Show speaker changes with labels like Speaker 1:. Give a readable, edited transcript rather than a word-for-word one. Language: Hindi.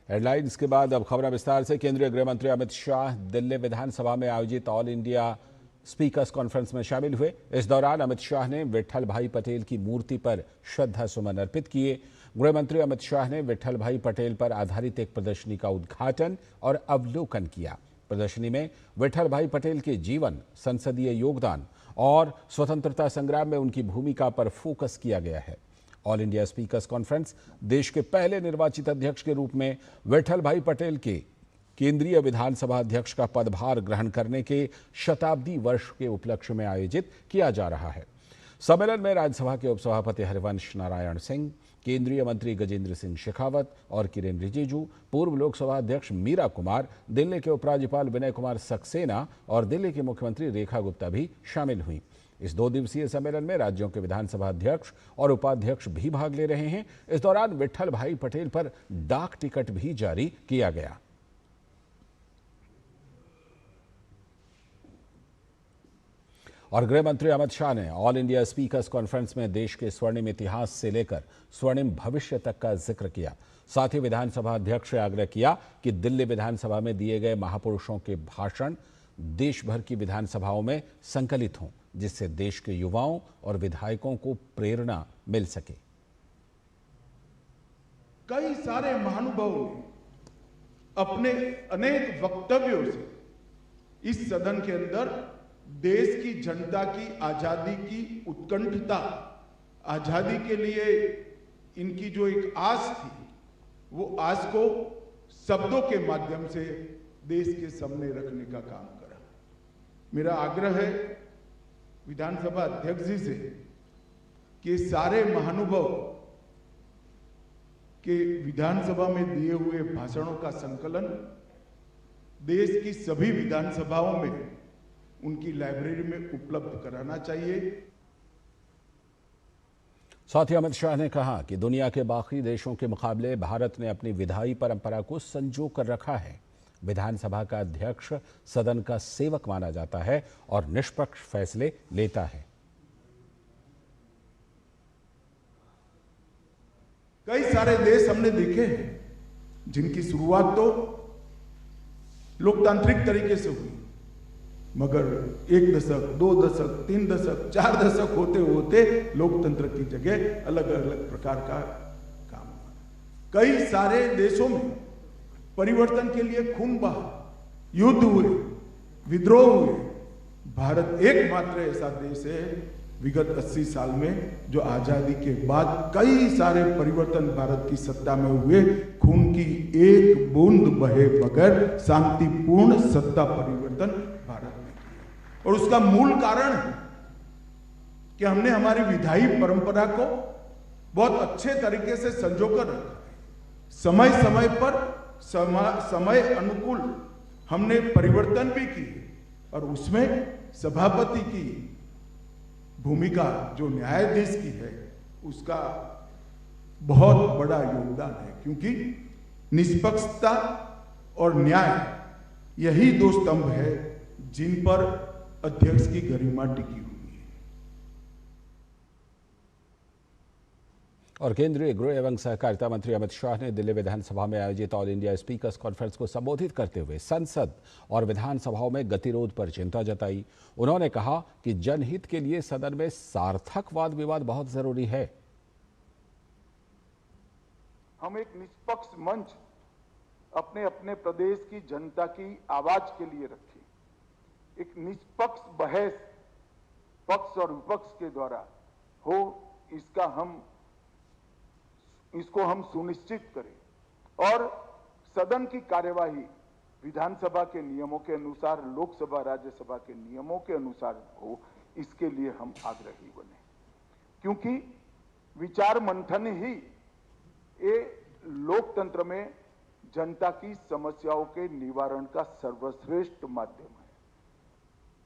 Speaker 1: हेडलाइंस के बाद अब खबर विस्तार से। केंद्रीय गृह मंत्री अमित शाह दिल्ली विधानसभा में आयोजित ऑल इंडिया स्पीकर्स कॉन्फ्रेंस में शामिल हुए। इस दौरान अमित शाह ने विट्ठल भाई पटेल की मूर्ति पर श्रद्धा सुमन अर्पित किए। गृह मंत्री अमित शाह ने विट्ठल भाई पटेल पर आधारित एक प्रदर्शनी का उद्घाटन और अवलोकन किया। प्रदर्शनी में विट्ठल भाई पटेल के जीवन, संसदीय योगदान और स्वतंत्रता संग्राम में उनकी भूमिका पर फोकस किया गया है। ऑल इंडिया स्पीकर्स कॉन्फ्रेंस देश के पहले निर्वाचित अध्यक्ष के रूप में विट्ठल भाई पटेल के केंद्रीय विधानसभा अध्यक्ष का पदभार ग्रहण करने के शताब्दी वर्ष के उपलक्ष्य में आयोजित किया जा रहा है। सम्मेलन में राज्यसभा के उपसभापति हरिवंश नारायण सिंह, केंद्रीय मंत्री गजेंद्र सिंह शेखावत और किरेन रिजिजू, पूर्व लोकसभा अध्यक्ष मीरा कुमार, दिल्ली के उपराज्यपाल विनय कुमार सक्सेना और दिल्ली की मुख्यमंत्री रेखा गुप्ता भी शामिल हुई। इस 2 दिवसीय सम्मेलन में राज्यों के विधानसभा अध्यक्ष और उपाध्यक्ष भी भाग ले रहे हैं। इस दौरान विट्ठल भाई पटेल पर डाक टिकट भी जारी किया गया। और गृह मंत्री अमित शाह ने ऑल इंडिया स्पीकर्स कॉन्फ्रेंस में देश के स्वर्णिम इतिहास से लेकर स्वर्णिम भविष्य तक का जिक्र किया। साथ ही विधानसभा अध्यक्ष से आग्रह किया कि दिल्ली विधानसभा में दिए गए महापुरुषों के भाषण देश भर की विधानसभाओं में संकलित हों, जिससे देश के युवाओं और विधायकों को प्रेरणा मिल सके।
Speaker 2: कई सारे महानुभावों ने अपने अनेक वक्तव्यों से इस सदन के अंदर देश की जनता की आजादी की उत्कंठता, आजादी के लिए इनकी जो एक आस थी, वो आस को शब्दों के माध्यम से देश के सामने रखने का काम करा। मेरा आग्रह है विधानसभा अध्यक्ष जी से कि सारे महानुभाव के विधानसभा में दिए हुए भाषणों का संकलन देश की सभी विधानसभाओं में उनकी लाइब्रेरी में उपलब्ध कराना चाहिए।
Speaker 1: साथ ही अमित शाह ने कहा कि दुनिया के बाकी देशों के मुकाबले भारत ने अपनी विधायी परंपरा को संजो कर रखा है। विधानसभा का अध्यक्ष सदन का सेवक माना जाता है और निष्पक्ष फैसले लेता है।
Speaker 2: कई सारे देश हमने देखे हैं जिनकी शुरुआत तो लोकतांत्रिक तरीके से हुई, मगर 1 दशक, 2 दशक, 3 दशक, 4 दशक होते होते लोकतंत्र की जगह अलग अलग प्रकार का काम हुआ। कई सारे देशों में परिवर्तन के लिए खून बहा, युद्ध हुए, विद्रोह हुए। भारत एकमात्र ऐसा देश है विगत 80 साल में जो आजादी के बाद कई सारे परिवर्तन भारत की सत्ता में हुए, खून की एक बूंद बहे बगैर शांतिपूर्ण सत्ता परिवर्तन भारत में किया। और उसका मूल कारण है कि हमने हमारी विधायी परंपरा को बहुत अच्छे तरीके से संजोकर रखा है। समय समय पर समय अनुकूल हमने परिवर्तन भी किए और उसमें सभापति की भूमिका जो न्यायाधीश की है उसका बहुत बड़ा योगदान है, क्योंकि निष्पक्षता और न्याय यही 2 स्तंभ है जिन पर अध्यक्ष की गरिमा टिकी हुई है।
Speaker 1: और केंद्रीय गृह एवं सहकारिता मंत्री अमित शाह ने दिल्ली विधानसभा में आयोजित ऑल इंडिया स्पीकर्स कॉन्फ्रेंस को संबोधित करते हुए संसद और विधानसभाओं में गतिरोध पर चिंता जताई। उन्होंने कहा कि जनहित के लिए सदन में सार्थक वाद विवाद बहुत जरूरी है।
Speaker 3: हम एक निष्पक्ष मंच अपने अपने प्रदेश की जनता की आवाज के लिए रखें। एक निष्पक्ष बहस पक्ष और विपक्ष के द्वारा हो, इसको हम सुनिश्चित करें और सदन की कार्यवाही विधानसभा के नियमों के अनुसार, लोकसभा राज्यसभा के नियमों के अनुसार हो, इसके लिए हम आग्रही बने, क्योंकि विचार मंथन ही ये लोकतंत्र में जनता की समस्याओं के निवारण का सर्वश्रेष्ठ माध्यम है।